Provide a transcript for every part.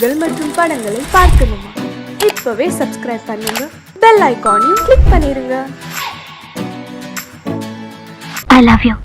பாடல்கள் மற்றும் படங்களை பார்க்கணுமா? இப்பவே சப்ஸ்கிரைப் பண்ணுங்க, பெல் ஐகானையும் கிளிக் பண்ணிருங்க. I love you.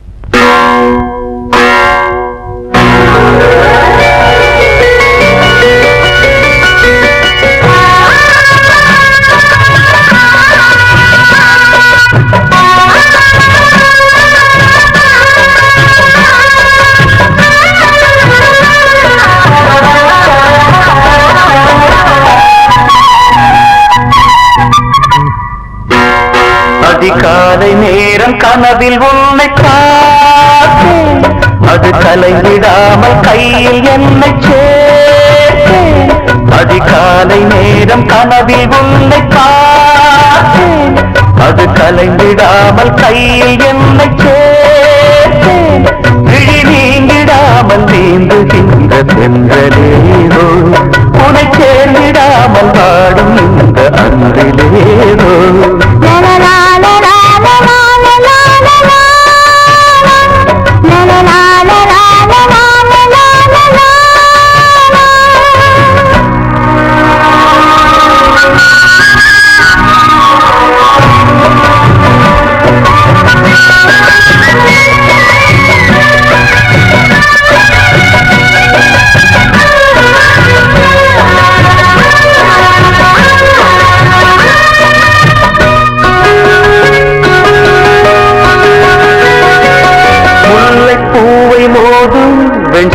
அதிகாலை நேரம் கனவில் உன்னை பார்த்தேன், அது கலைந்திடாமல் கையில் என்னை சேர்த்தேன். அதிகாலை நேரம் கனவில் உன்னை பார்த்தேன், அது கலைந்திடாமல் கையில் என்னை சேர்த்தேன். விழி நீங்கிடாமல் நீந்துகின்ற தென்றலேரோ, உனை சேர்ந்திடாமல் வாடும் இந்த அன்றிலேரோ.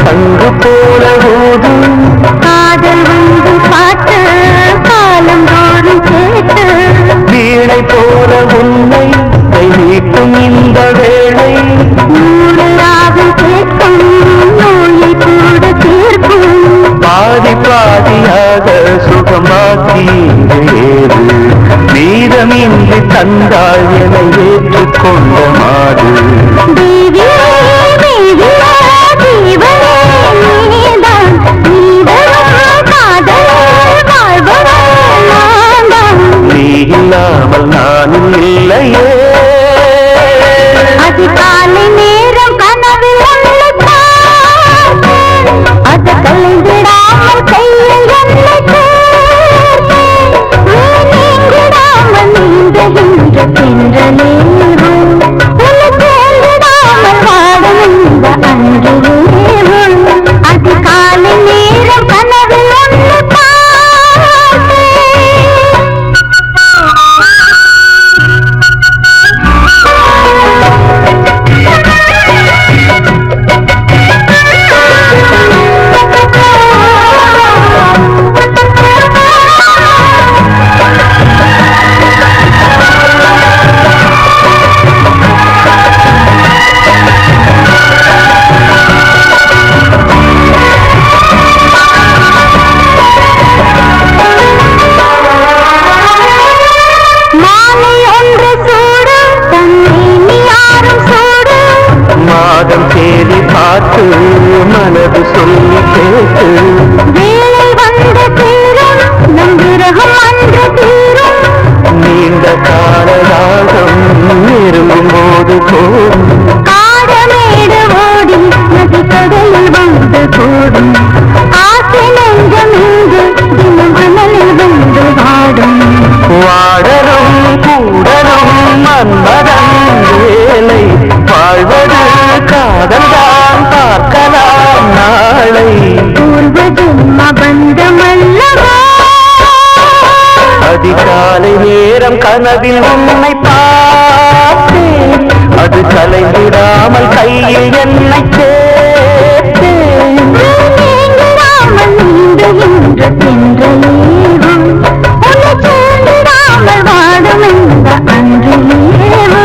சங்கு போல ஊதும் காதல் வந்து பாட்டு காலம் தோறும் கேட்டு, வீணை போல உன்னை கை நீட்டும் இந்த வேளை, நூறாவில் கேட்கும் நோயை கூட தீர்க்கும். பாதி பாதியாக சுகமாக்கி ஏறு, மீதமின்றி தந்தாள் என ஏற்றுக்கொண்ட மாடு. இல்லாமல் நானும் இல்லையே. அதிகாலை நேரம் கனவில் உன்னை பார்த்தேன், அது கலைந்திடாமல் கையில் என்னை சேர்த்தேன். நீங்கிடாமல் நீந்துகின்ற தென்றலேரோ, உன்னை சேர்ந்திடாமல் வாடும் இந்த அன்றிலேரோ. அதிகாலை நேரம் கனவில் உன்னை பார்த்தேன். தேடி பார்த்து மனது சொல்லி கேட்டு, வேலை வந்த தீரும் நம் விரகம் அன்று தீரும். நீண்ட காலராகம் நெருங்கும் போது போடும், காடமேடு ஓடி நதி கடலில் வந்து கூடும். ஆசை நெஞ்சம் இங்கு தினம் அனலில் வந்து வாடும். வாடரும் கூடரும் மன்மதன் வேலை, வாழ்வது காதல்தான் பார்க்கலாம் நாளை. பூர்வ ஜென்ம பந்தமல்லவா. அதிகாலை நேரம் கனவில் உன்னை பார்த்தேன், அது கலைந்திடாமல் கையில் என்னை சேர்த்தேன். நீங்கிடாமல் நீந்துகின்ற தென்றலேரோ, உன்னை சேர்ந்திடாமல் வாடும் இந்த அன்றிலேரோ.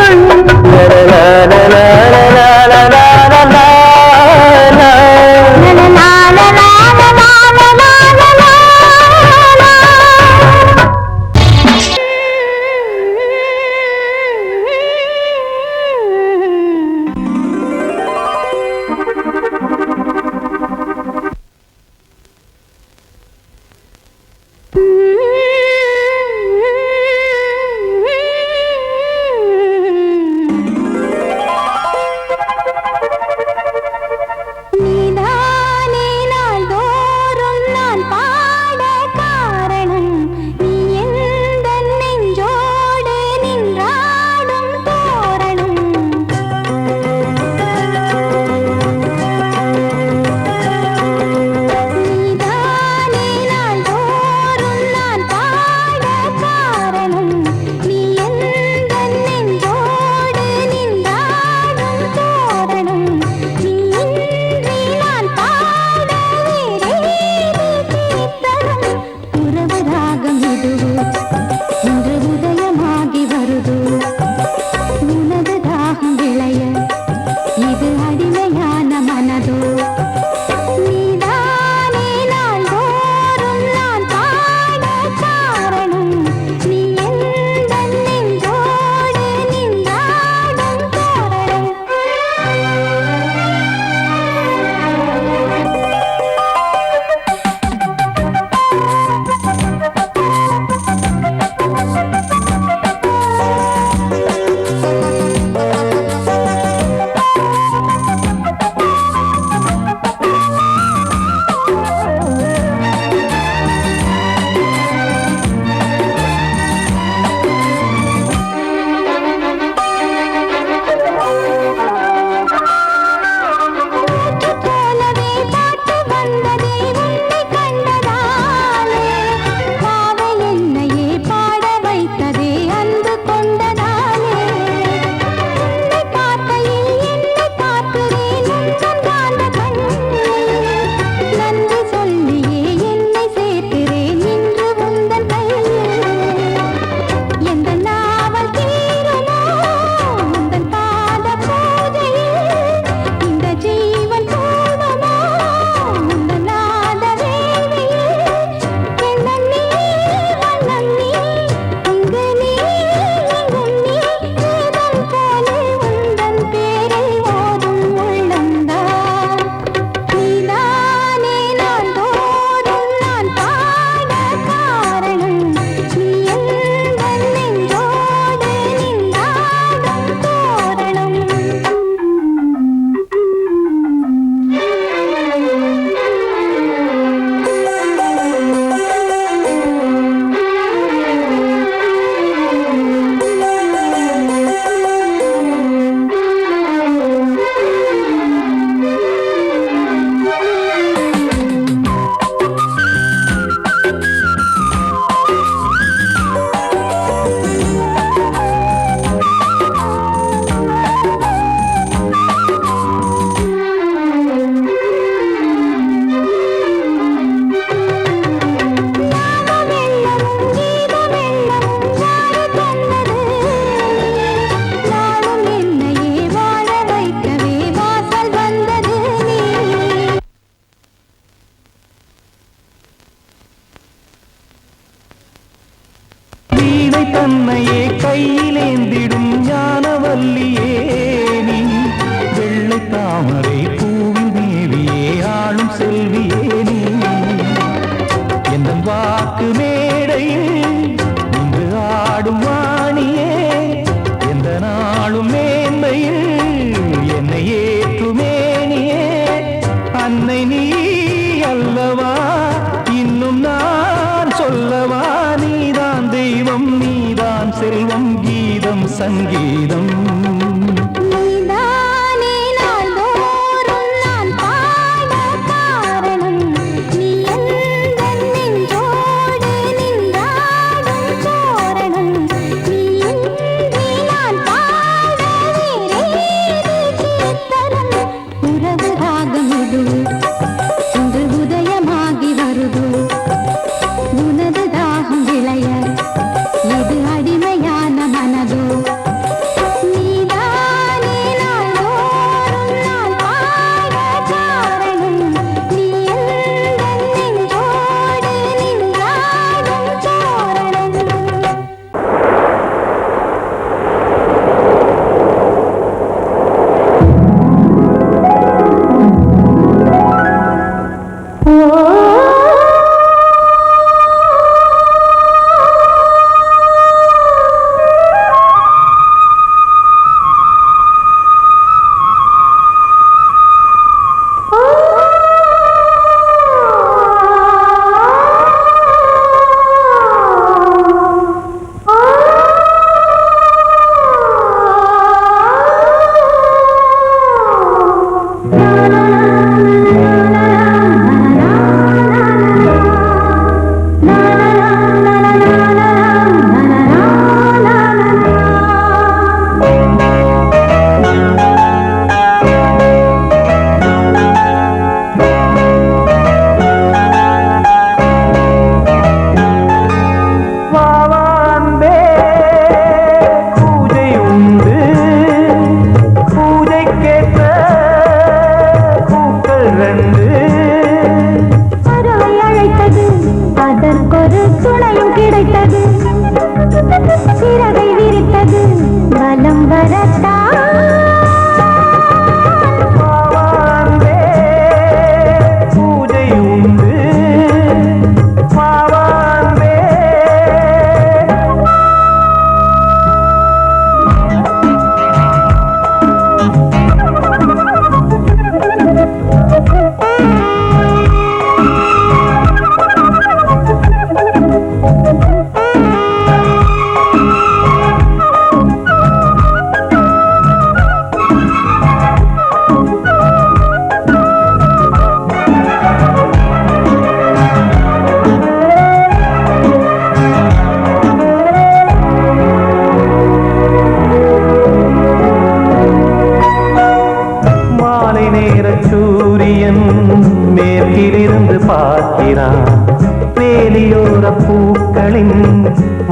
கீதை தன்னையே கையிலேந்திடும் ஞானவல்லியே நீ வெள்ளை தாமரை பூவின் தேவியே ஆளும் செல்வியே நீ என் வாக்கு மேடையில் இன்று ஆடும் வாணியே எந்த நாளும் மேன்மையில் என்னை ஏற்றுமேனியே அன்னை நீ அல்லவா இன்னும் நான் சொல்லவா நீதான் தெய்வம் நீதான் செல்வம் கீதம் சங்கீதம்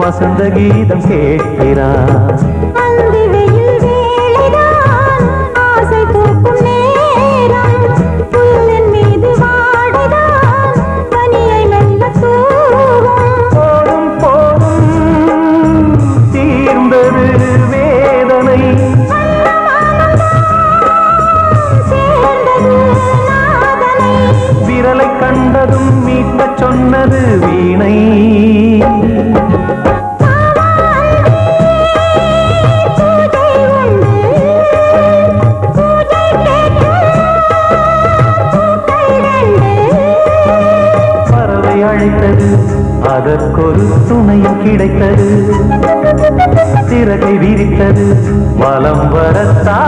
வசந்த கீதம் கேட்கிறான். கண்டதும் மீட்ட சொன்னது வீணை. பறவை அழைத்தது, அதற்கொரு துணையும் கிடைத்தது. சிறகை விரித்தது, வலம் வரத்தா.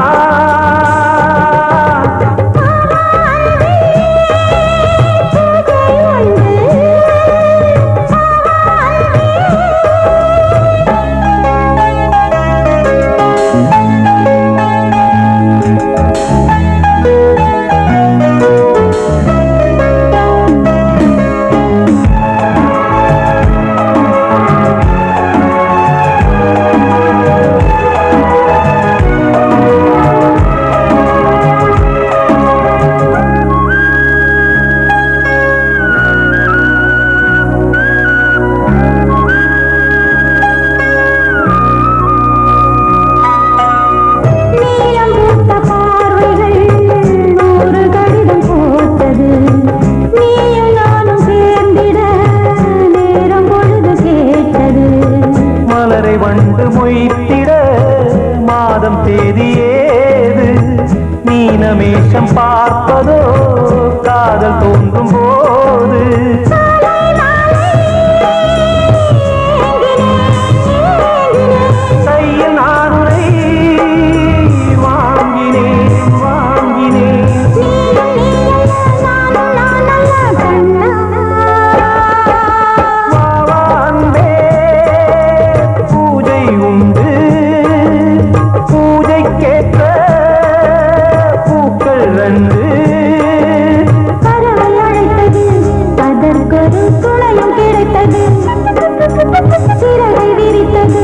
சிறகை விரித்தது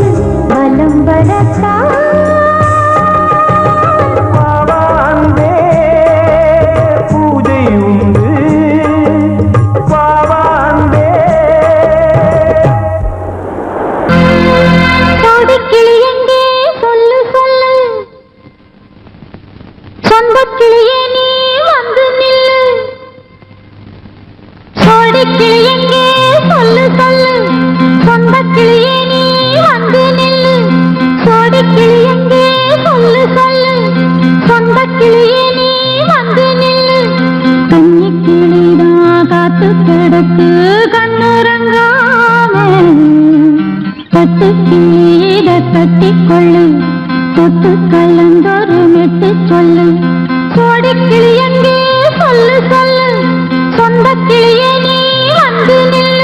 வலம் வரத்தான் பாவாந்தே பூஜை உண்டு பாவாந்தே கோடிக்கிளி எங்கே சொல்லு சொல்லு சொந்தக் கிளியே நீ வந்து நில்லு கோடிக்கிளி எங்கே சொல்லு சொல்லு சொந்தக் கிளியே நீ வந்து நில்லு கோடிக்கிளி எங்கே சொல்லு சொல்லு சொந்தக் கிளியே நீ வந்து நில்லு கன்னிக் கிளிதான் காத்து கிடக்கு கண்ணுறங்காம கட்டு கிளியிட கட்டிக்கொள்ளு தொட்டு கலந்தொரு மெட்டு சொல்லு கோடிக்கிளி எங்கே சொல்லு சொல்லு சொந்தக் கிளியே நீ வந்து நில்லு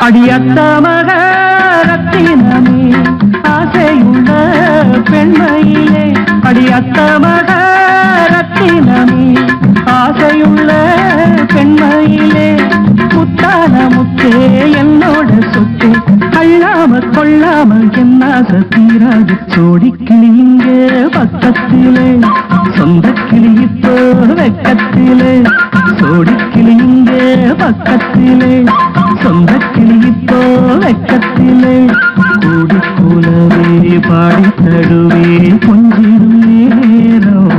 அடியத்த மகரத்தினமே ஆசையுள்ள பெண்மையிலே அடியத்த மகரத்தினமே ஆசையுள்ள பெண்மையிலே முத்தான முத்தே என்னோட சொத்து அள்ளாம கொள்ளாம என்ன தீராது சோடிக்கிளி இங்கே பக்கத்திலே சொந்த கிளி இப்போ வெக்கத்திலே சோடிக்கிளி இங்கே பக்கத்திலே சொந்த கிளி இப்போ வெக்கத்திலே கூடி கூலவே பாடி தடுவே கொஞ்சிடும் நேரம்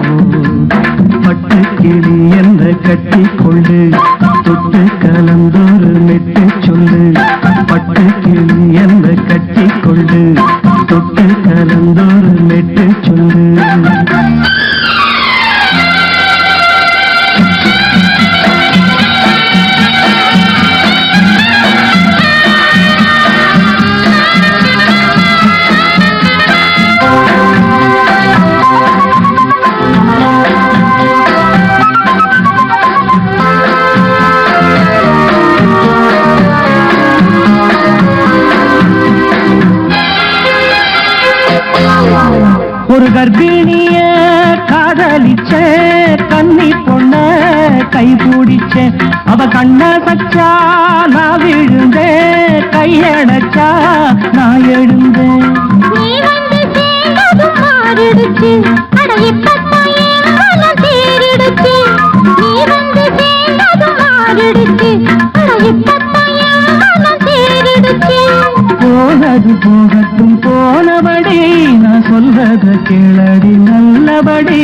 பட்டு கிளி என்ன கட்டி கொண்டு தொட்டு கலந்தொரு மெட்டு சொல்லு பட்டு கிளி என்ன கட்டி கொண்டு தொட்டு கலந்தொரு மெட்டு சொல்லு ஒரு கர்ப்பிணிய காதலிச்ச கண்ணி பொண்ண கை பிடிச்ச அவ கண்ண சச்சா நான் விழுந்தேன் கையடைச்சா நான் எழுந்தேன் நீ வந்து சேர்ந்ததும் மாறிடுச்சு அட இப்பத்தான் என் மனம் தேறிடுச்சு நீ வந்து சேர்ந்ததும் மாறிடுச்சு அட இப்பத்தான் என் மனம் தேறிடுச்சு போனது போகட்டும் போனபடி நான் சொல்றத கேளடி நல்லபடி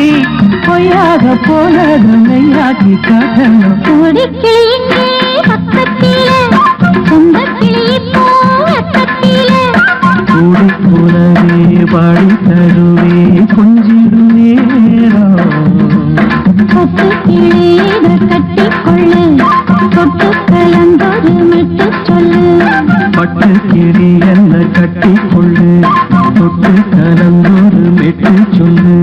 பொய்யாக போனது மெய்யாக்கி காட்டணும் கோடிக்கிளி இங்கே பக்கத்திலே சொந்தக் கிளி இப்போ வெக்கத்திலே கூடி கூடவே பாடி தருவே கொஞ்சிடும் நேரம் தொட்டு கிளியிட கட்டிக்கொள்ளு தொட்டு கலந்தொரு மெட்டு சொல்லு பட்டு கிளி என்ன கட்டி கொள்ளு தொட்டு கலந்தொரு மெட்டு சொல்லு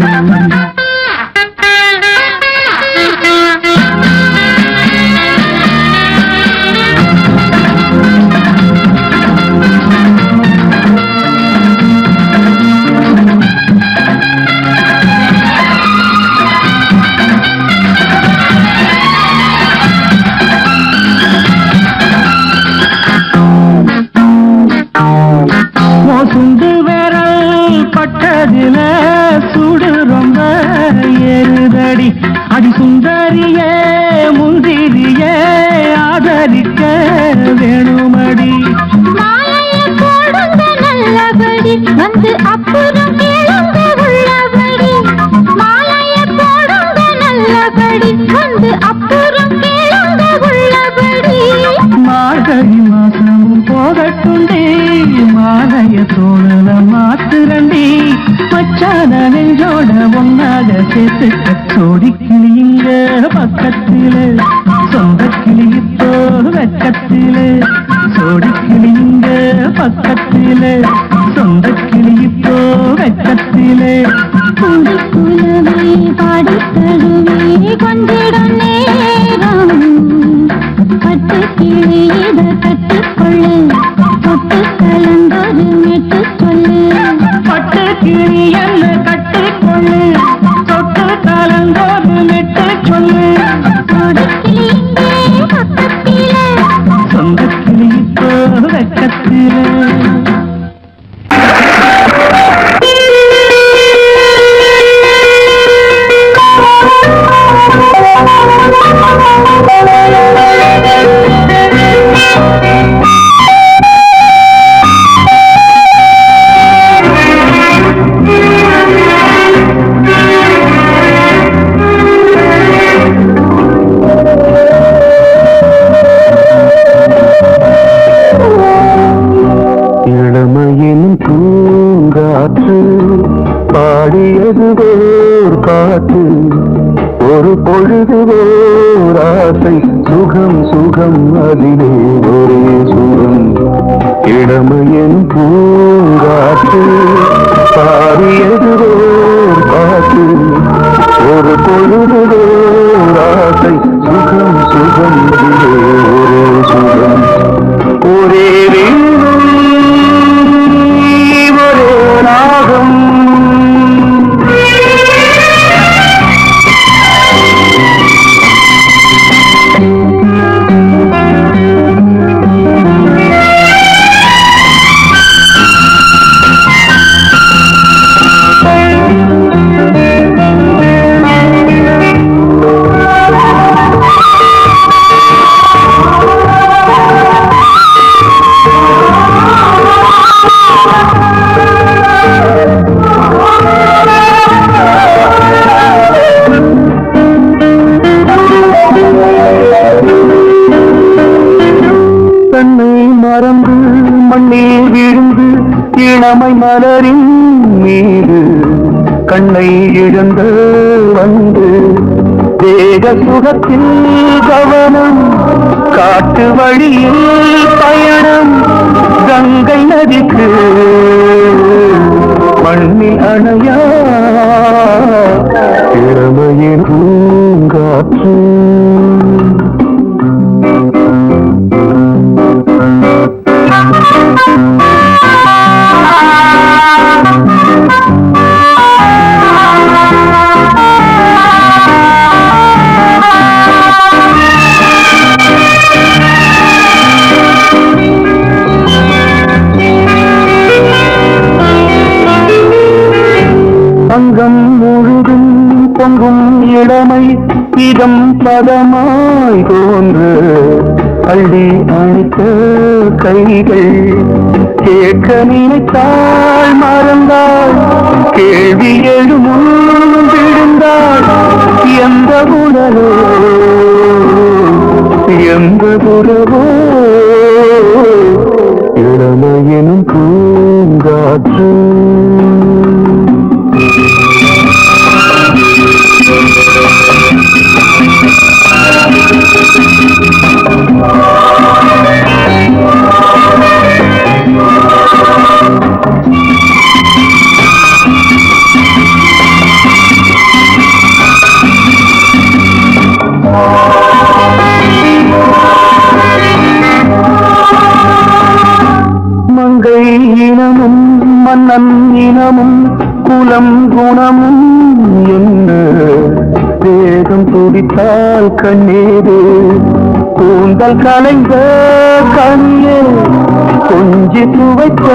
சுண்டு விரல் பட்டதில சுடு ரொம்ப ஏறுதடி அடி சுந்தரியே முந்திரியே ஆதரிக்க வேணுமடி மாலையை போடுங்க நல்லபடி வந்து அப்புறம் கேளுங்க உள்ளபடி மாலையை போடுங்க நல்லபடி வந்து அப்புறம் கேளுங்க உள்ளபடி மார்கழி மாசமும் போகட்டுண்டி மாலைய தோழல மாத்துரண்டி மச்சான நெஞ்சோட ஒன்னாக சேர்த்து சோடிக்கிளிங்க பக்கத்திலே சொந்த கிளி இப்போ வெக்கத்திலே சோடிக்கிளிங்க பக்கத்திலே சொந்த கிளி இப்போ வெக்கத்திலே குண்டு குலவை பாடி தழுவி கொஞ்சிடும் நேரம் பட்டு கிளியிட கட்டிக்கொள்ளு தொட்டு கலந்தொரு மெட்டு சொல்லு கிளி என்ன கட்டிக்கொள்ளு தொட்டு கலந்தோடு மெட்டு சொல்லு சொந்த கிளி இப்போ வெக்கத்திலே இளமையின் பூங்காற்று பாடியது ஓர் பாட்டு ஒரு பொழுது ஓர் ஆசை சுகம் சுகம் அதிலே ஒரே சுகம் இளமையின் பூங்காற்று பாடியது ஓர் பாட்டு ஒரு பொழுது ஓர் ஆசை சுகம் சுகம் அதிலே ஒரே சுகம் ஒரே வீடும் ஒரே ராகம் மறந்து மண்ணில் விழுந்து இளமை மலரின் மீது கண்ணை இழந்து வந்து தேக சுகத்தில் கவனம் காட்டு வழியில் பயணம் கங்கை நதிக்கு மண்ணில் அணையா இளமையின் பூங்காற்று அங்கம் முழுதும் பொங்கும் இளமை இதம் பதமாய் தோன்று அள்ளி அணைத்த கைகள் கேட்க நினைத்தாள் மறந்தாள் கேள்வி எழுமுன் விழுந்தாள் எந்த உடலோ எந்த புறவோ இளமையினும் பூங்காற்று மங்கை இனமும் மன்னன் இனமும் குலம் குணமும் என்ன வேகம் துடித்தால் கண்ணீரு கூந்தல் கலைந்த கனியே கொஞ்சி துவைத்த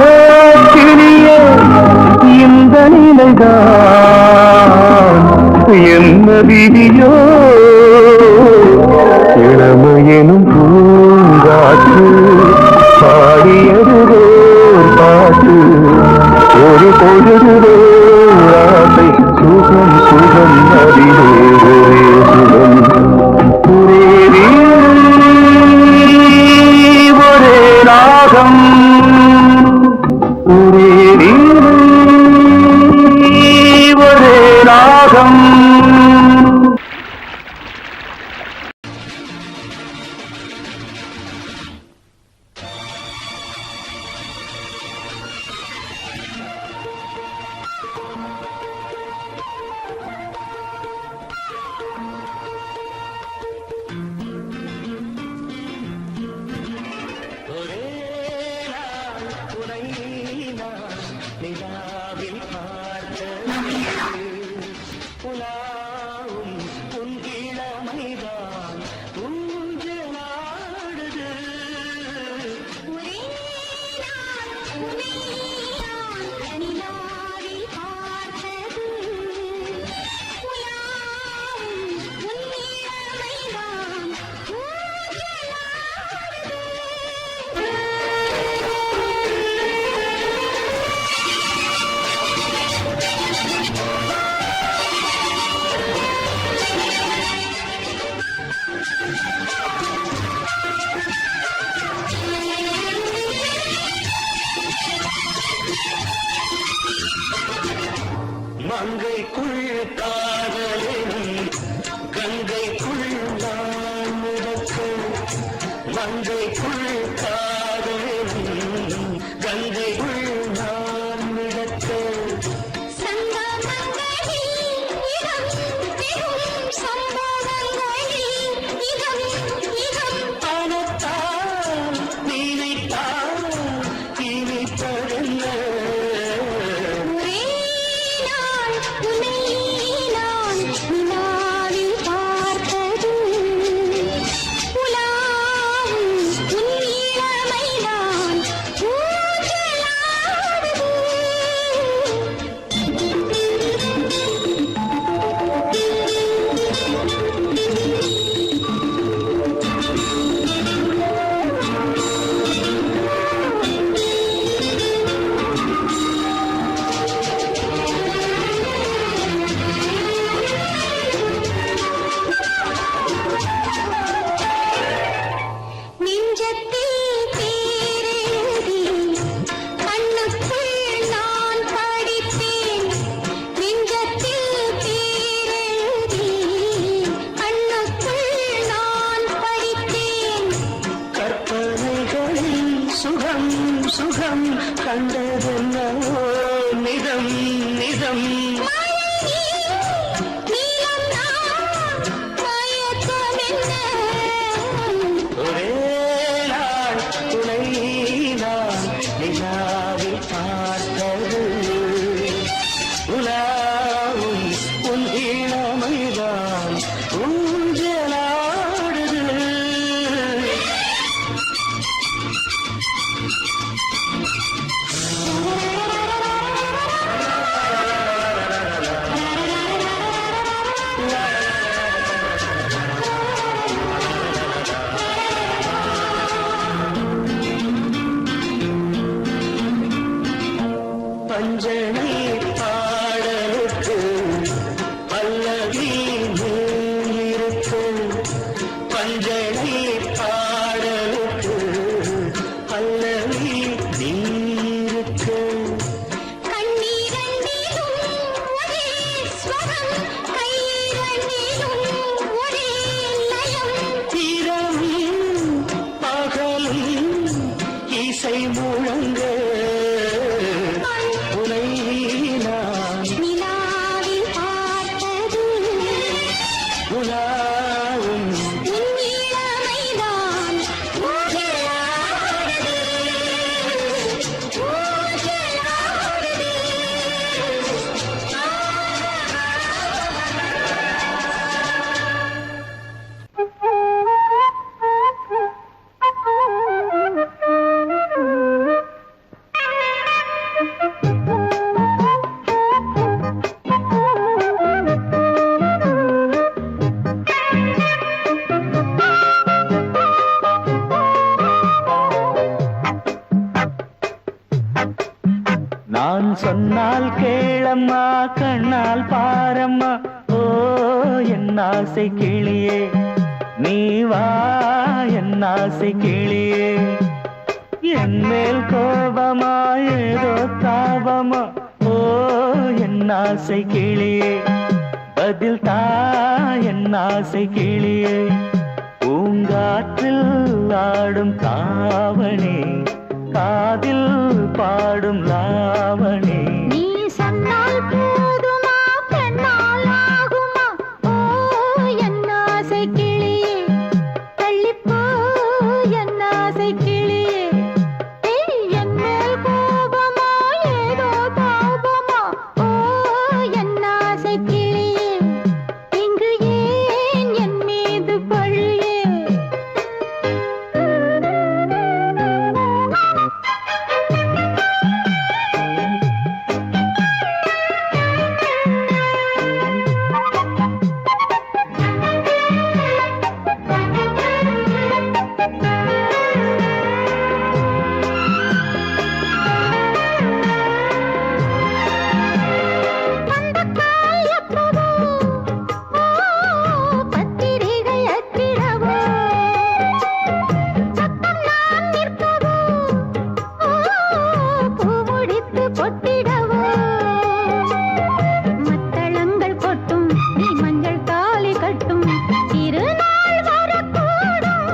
கிளியே இந்த நிலைதான் என்ன விதியோ இளமையெனும் பூங்காற்று பாடியது பாட்டு ஒரு பொழுது ஆசை சுகம் சுகம் அதிலே ஒரே சுகம் ஒரே ஒரே ராகம் ஒரே ஒரே ராகம் நிலாவில் பார்த்தது புலாவும் உன் இளமைதான் ஊஞ்சலாடுது ஒரே நாள் உன்னை நான் நிலாவில் பார்த்தது உலாவும் உன் இளமைதான் மங்கைக்குள் காதலினும் கங்கைக்குள் நான் மிதக்க மங்கைக்குள் காதலினும் கங்கைக்குள் நான் மிதக்க பணத்தால் நினைத்தால் இனிப்பதென்ன சுகம் சுகம் கண்டதென்னோ நிதம் நிதம் ஒரே நாள் துணை நான் நிலாவில் பார்த்தது உலாவும் உன் இளமைதான் ஊஞ்சலாடுது பஞ்சனை பாடலுக்கு பல்லவி இருக்கு பஞ்சனை பாடலுக்கு பல்லவி இருக்கு இரவும் பகலும் இசை முழங்க உனை நான் நிலாவில் பார்த்தது உலாவும் உன் இளமைதான் ஊஞ்சலாடுது ஊஞ்சலாடுது நான் சொன்னால் கேளம்மா கண்ணால் பாரம்மா ஓ என் ஆசை கிளியே நீ வா என் ஆசை கிளியே என் மேல் கோபமா ஏதோ தாபமா ஓ என் ஆசை கிளியே பதில் தா என் ஆசை கிளியே பூங்காற்றில் ஆடும் தாவணி காதில் பாடும் லாவணி நீ சொன்னால் போதுமா பெண்ணால் ஆகுமா ஓ என் ஆசை கிளியே தள்ளிப்போ என் ஆசை கிளியே என் மேல் கோபமா ஏதோ கொட்டிடவோ மத்தளங்கள் கொட்டும் நீ மஞ்சள் தாலி கட்டும் திருநாள் வரக்கூடும்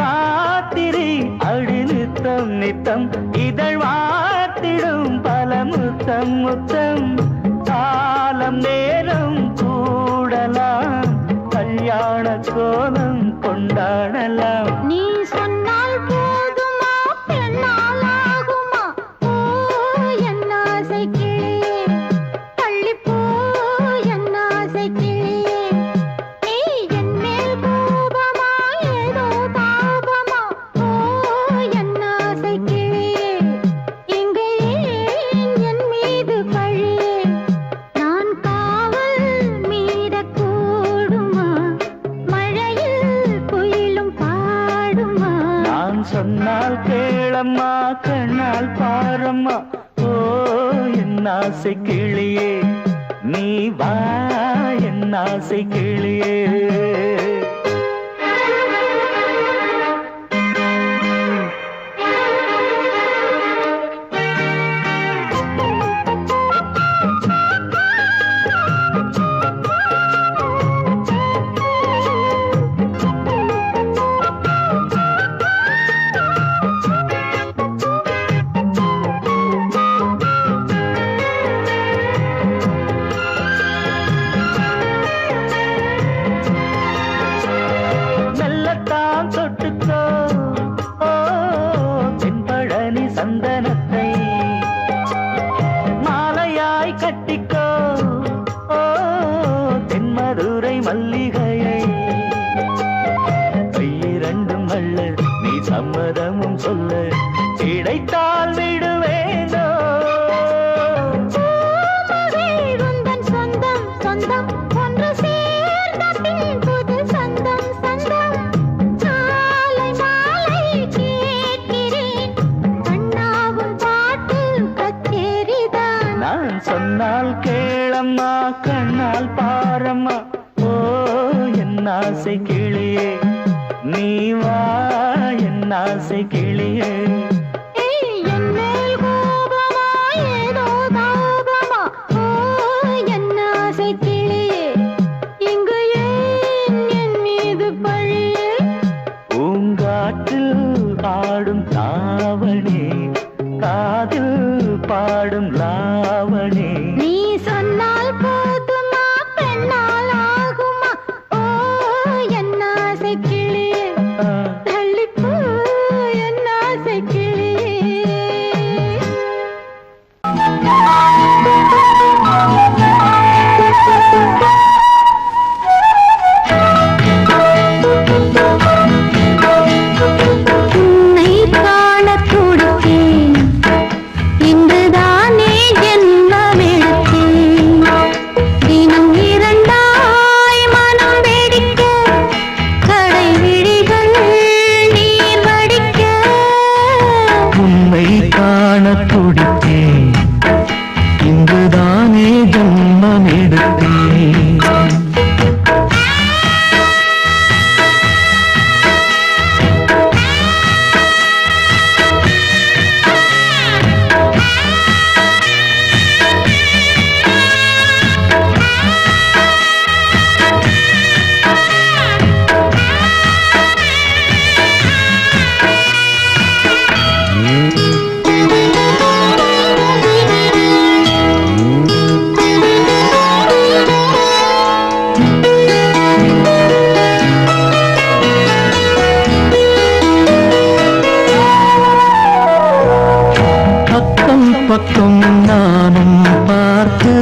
ராத்திரி அடி நித்தம் நித்தம் இதழ் வாத்திடும் பல முத்தம் முத்தம் காலம் நேரம் கூடலாம் கல்யாண கோலம் கொண்டாடலாம் நீ சொன்னால் போதுமா பெண்ணால் ஆகுமா ஓ என் ஆசை கிளியே தள்ளிப்போ என் ஆசை கிளியே நீ என் மேல் கோபமா ஏதோ தாபமா ஓ என் ஆசை கிளியே இங்கே என் மீது பழியே நான் காவல் மீறக்கூடுமா மழையில் குயிலும் பாடுமா நான் சொன்னால் கேளம்மா கண்ணால் பாரம்மா ஓ என் ஆசை கிளியே நீ வா என் ஆசை கிளியே மெல்லத்தான் தொட்டுக்கோ ஓ தென்பழனி சந்தனத்தை மாலையாய் கட்டிக்கோ ஓ தென்மதுரை மல்லிகையை கையிரண்டும் அள்ள நீ சம்மதமும் சொல்ல கிடைத்தால் விடுவேனோ உந்தன் சொந்தம் சொந்தம் ஒன்று சேர்ந்த பின் புது சொந்தம் சொந்தம் காலை மாலை கேட்கிறேன் கண்ணாவும் பாட்டு கச்சேரிதான் நான் சொன்னால் கேளம்மா கண்ணால் பாரம்மா ஓ என் ஆசை கிளியே நீ வா என் ஆசை கிளியே என் மேல் கோபமா ஏதோ தாபமா ஓ என் ஆசை கிளியே இங்கு ஏன் என் மீது பழியே பூங்காற்றில் ஆடும் தாவணி காதில் பாடும் லாவணி நீ சொன்னால் போதுமா பெண்ணால் ஆகுமா ஓ என் ஆசை கிளியே தள்ளிப்போ என் ஆசை கிளியே உன்னை காணத் துடித்தேன் இன்றுதானே ஜென்மமெடுத்தேன் தினம் இரண்டாய் மனம் வெடிக்க கடை விழிகள் நீர் வடிக்க உன்னை காண துடித்தேன் இன்றுதானே ஜன்மம் எடுத்தேன் அக்கம் பக்கம் நானும் பார்த்து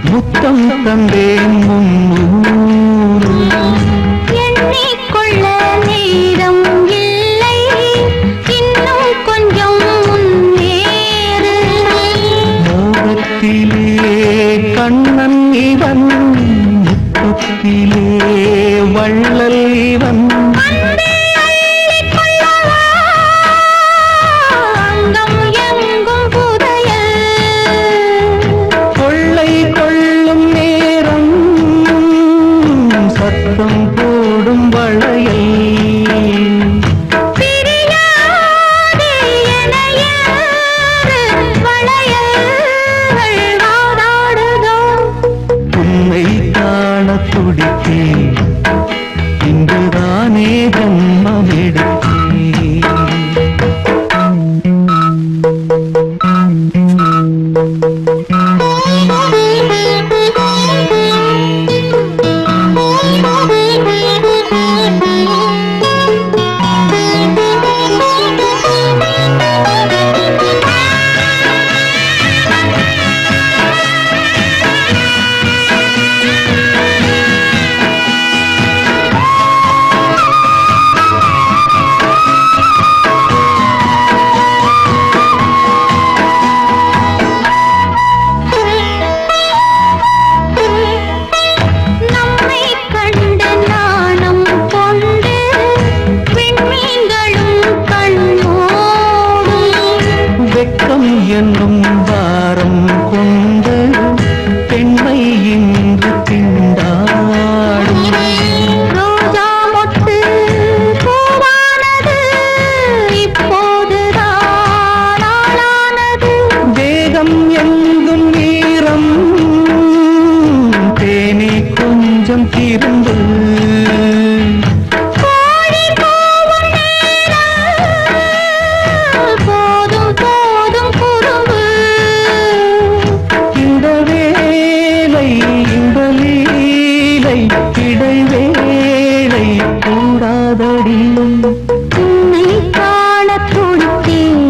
முத்தம் தந்தேன் முன்னூறு எண்ணிக்கொள்ள நேரம் இல்லை இன்னும் கொஞ்சம் முன்னேறு மோகத்திலே கண்ணன் இவன் முத்தத்திலே வள்ளல் இவன் அன்பே அள்ளிக் கொள்ளவா அங்கம் எங்கும் புதையல் கொள்ளை கொள்ளும் நேரம் என்னும் வாரம் கொண்டு பெண்மை இன்று திண்டாடும். ரோஜா மொட்டு பூவானது இப்போதுதான் ஆளானது. தேகம் எங்கும் ஈரம் தேனி கொஞ்சம் திருந்து. கோழி கூவும் நேரம் போதும் போதும் குறும்பு. இந்த வேலை இந்த லீலை இடைவேளை கூடாதடி. உன்னை காணத் துடித்தேன்,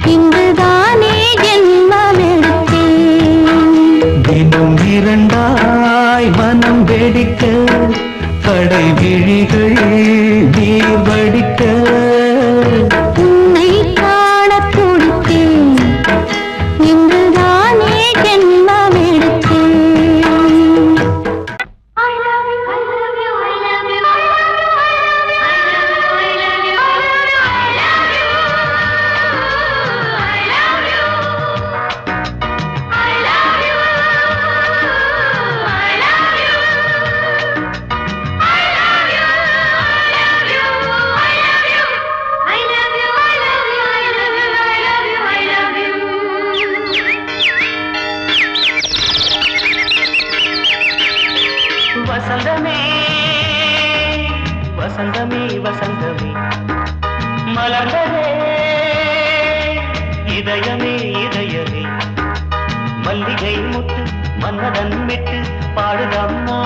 இங்குதானே ஜென்மமெடுத்தேன். தினம் இரண்டாய் மனம் வெடிக்க கடை விழிகள் நீர் வடிக்க. உன்னை காணத் துடித்தேன், இங்குதானே ஜென்மமெடுத்தேன். I love you, I love you, I love you, I love you, I love you, I love you, I love you, I love you, I love you, I love you, வசந்தமே வசந்தமே வசந்தமே மலர்ந்ததே இதயமே இதயமே. மல்லிகை முத்து மன்னதன் விட்டு பாடுதம்மா.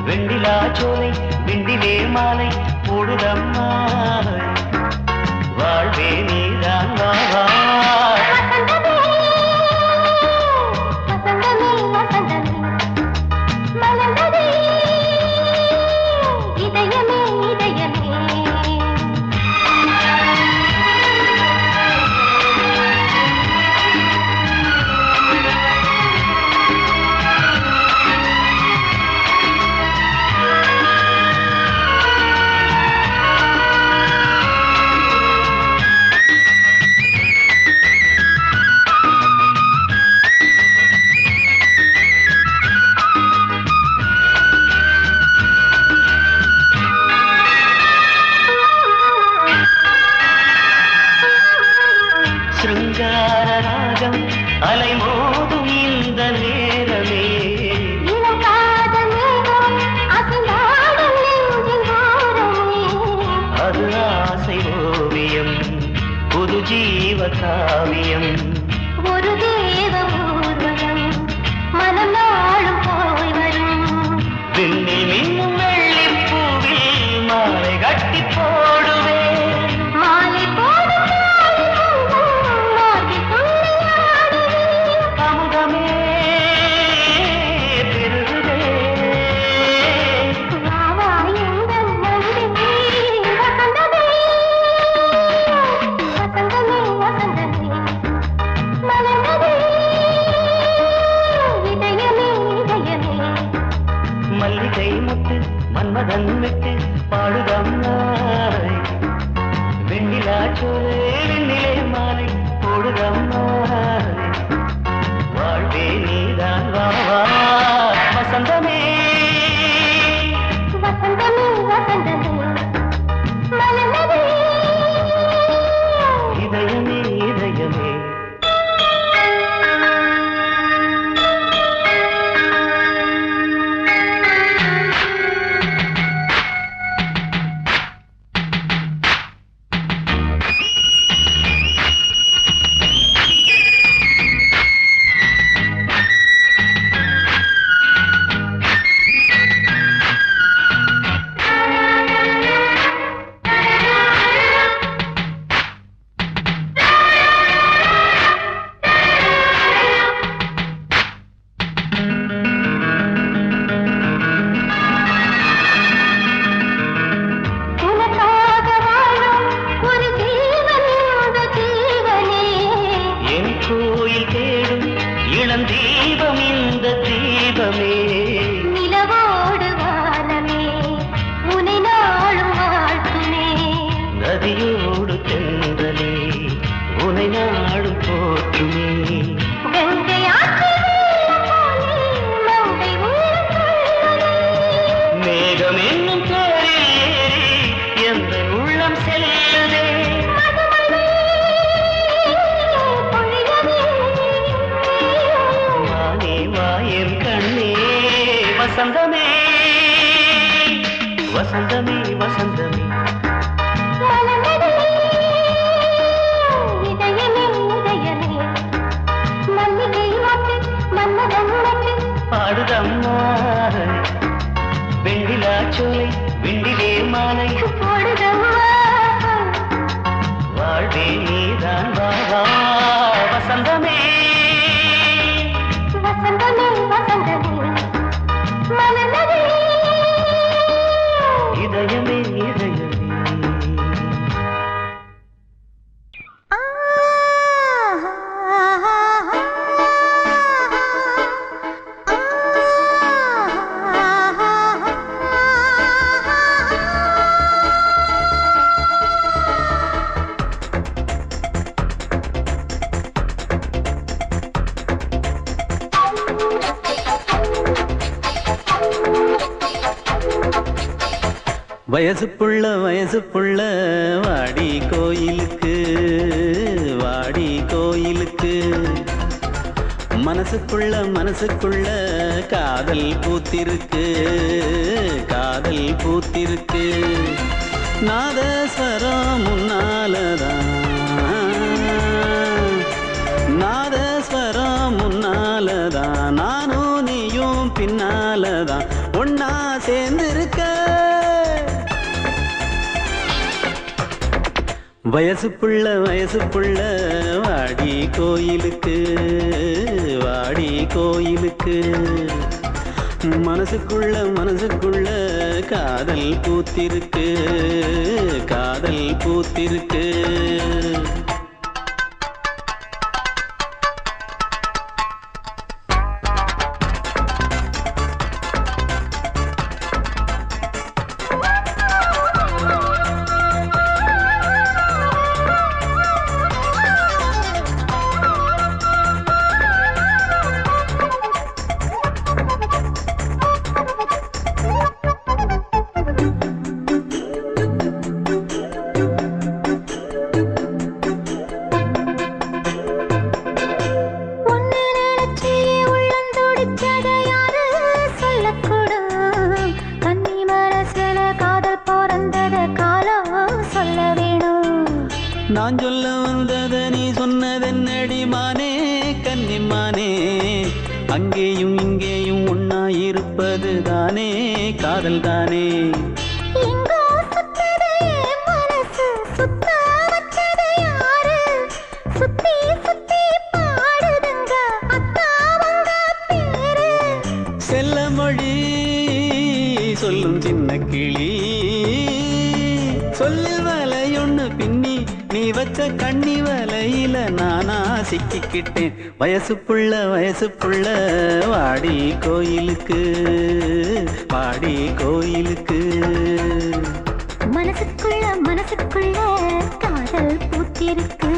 வெண்ணிலா சோலை விண்டிலே மாலை போடுதம்மா. வாழ்வே நீதான் வா வா. வசந்தமே வசந்தமே மலர்ந்ததே இதயமே இதயமே. சிருங்கார ராகம் அலைமோதும் இந்த நேரமே. இளம் காதல் மேகம் அசைந்தாடும் நெஞ்சின் ஓரமே. அது ஆசை ஓவியம் புது ஜீவ காவியம். ஒரு தேவ ஊர்வலம் மனம் நாளும் போய் வரும். விண்ணில் மின்னும் வெள்ளிப் பூவில் மாலை கட்டி போடுவேன். மாலை போடும் மார்கழி துள்ளியாடுவேன். அமுதமே பெருகுதே. வா வா எங்கள் நந்தினி. வசந்தமே வசந்தமே வசந்தமே மலர்ந்ததே இதயமே இதயமே. மல்லிகை முத்து ஊற்றுமே. கங்கை ஆற்றில் வெள்ளம் போலே மங்கை உள்ளம் துள்ளுதே. மேகம் என்னும் தேரில் ஏறி எந்த உள்ளம் செல்லுதே. மதுமலை பொழியவே. வானே வாயன் கண்ணே வசந்தமே வசந்தமே வசந்தமே. மலர்ந்ததே இதயமே இதயமே. மல்லிகை மொட்டு மன்மதன் மொட்டு. பாடுதம்மா வெண்ணிலா சோலை வெண்டிலே மாலை. போடுதம்மா வாழ்வே நீதான் வா வா வசந்தமே. வசந்தமே வசந்தமே. மலர்ந்ததே இதயமே இதயமே. வயசு புள்ள வாடி கோயிலுக்கு வாடி கோயிலுக்கு. மனசுக்குள்ள காதல் பூத்திருக்கு காதல் பூத்திருக்கு. நாதஸ்வரம் முன்னாலதான் நாதஸ்வரம் முன்னாலதான் நானும் நீயும் பின்னாலதான் ஒன்னா சேர்ந்திருக்க. வயசு புள்ள வாடி கோயிலுக்கு வாடி கோயிலுக்கு. மனசுக்குள்ள காதல் பூத்திருக்கு காதல் பூத்திருக்கு. நான் சொல்ல வந்தத நீ சொன்னதென்னடி மானே கன்னிமானே. அங்கேயும் இங்கேயும் ஒன்னா இருப்பது தானே காதல் தானே. எங்கோ சுத்ததே மனசு சுத்த வச்சது யாரு. சுத்தி சுத்தி பாடுதுங்க அத்தாவங்க பேரு. செல்ல மொழி சொல்லும் சின்ன கிளி சொல்லில் வலையொன்னு பின்னி நீ வச்ச கண்ணி வலையில நானா சிக்கிக்கிட்டேன். வயசு புள்ள வாடி கோயிலுக்கு வாடி கோயிலுக்கு. மனசுக்குள்ள காதல் பூத்திருக்கு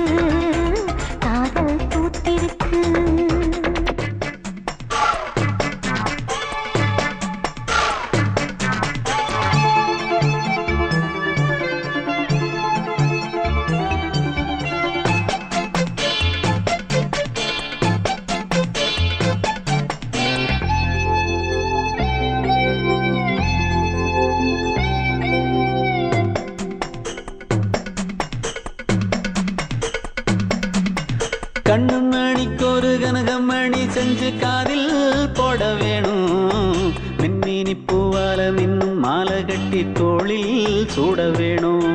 காதல் பூத்திருக்கு. கண்ணு மணிக்கொரு கனகமணி செஞ்சு காதில் போட வேணும். மின்மினி பூவால மின்னும் மாலை கட்டி தோளில் சூட வேணும்.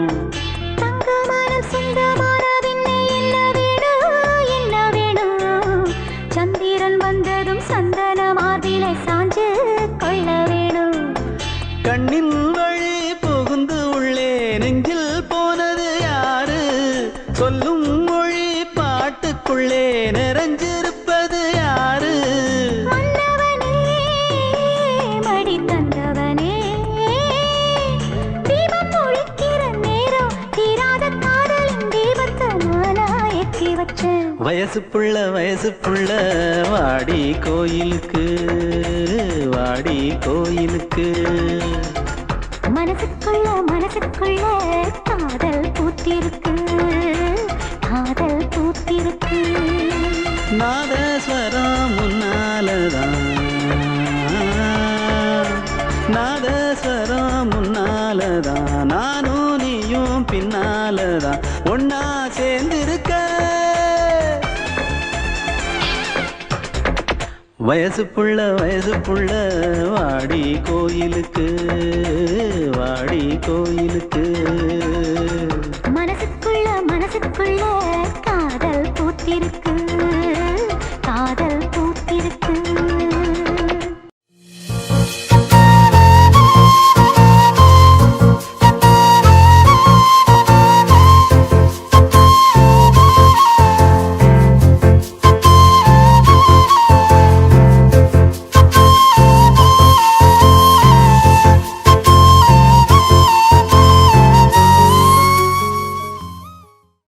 தங்கமனம் சொந்தமானதின்னை என்ன வேணும். சந்திரன் வந்ததும் சந்தன மார்பிலை சாஞ்சு கொள்ள வேணும். கண்ணின் வழி புகுந்து உள்ளே நெஞ்சில் போனது யாரு. சொல்லும் மொழி பாட்டுக்குள்ளே நிறைஞ்சிருப்பது யாரு. மன்னவனே மடி தந்தவனே தீபம் ஒழிக்கிற நேரம் தீராத காதலின் தீபத்தை நானா ஏற்றி வச்சேன். வயசு புள்ள வாடி கோயிலுக்கு வாடி கோயிலுக்கு. மனசுக்குள்ள காதல் பூத்திருக்கு காதல் பூத்திருக்கு. நாதஸ்வரம் முன்னாலதான் நாதஸ்வரம் முன்னாலதான் நானும் நீயும் பின்னாலதான் ஒன்னா சேர்ந்திருக்க. வயசு புள்ள வாடி கோயிலுக்கு வாடி கோயிலுக்கு. மனசுக்குள்ள காதல் பூத்திருக்கு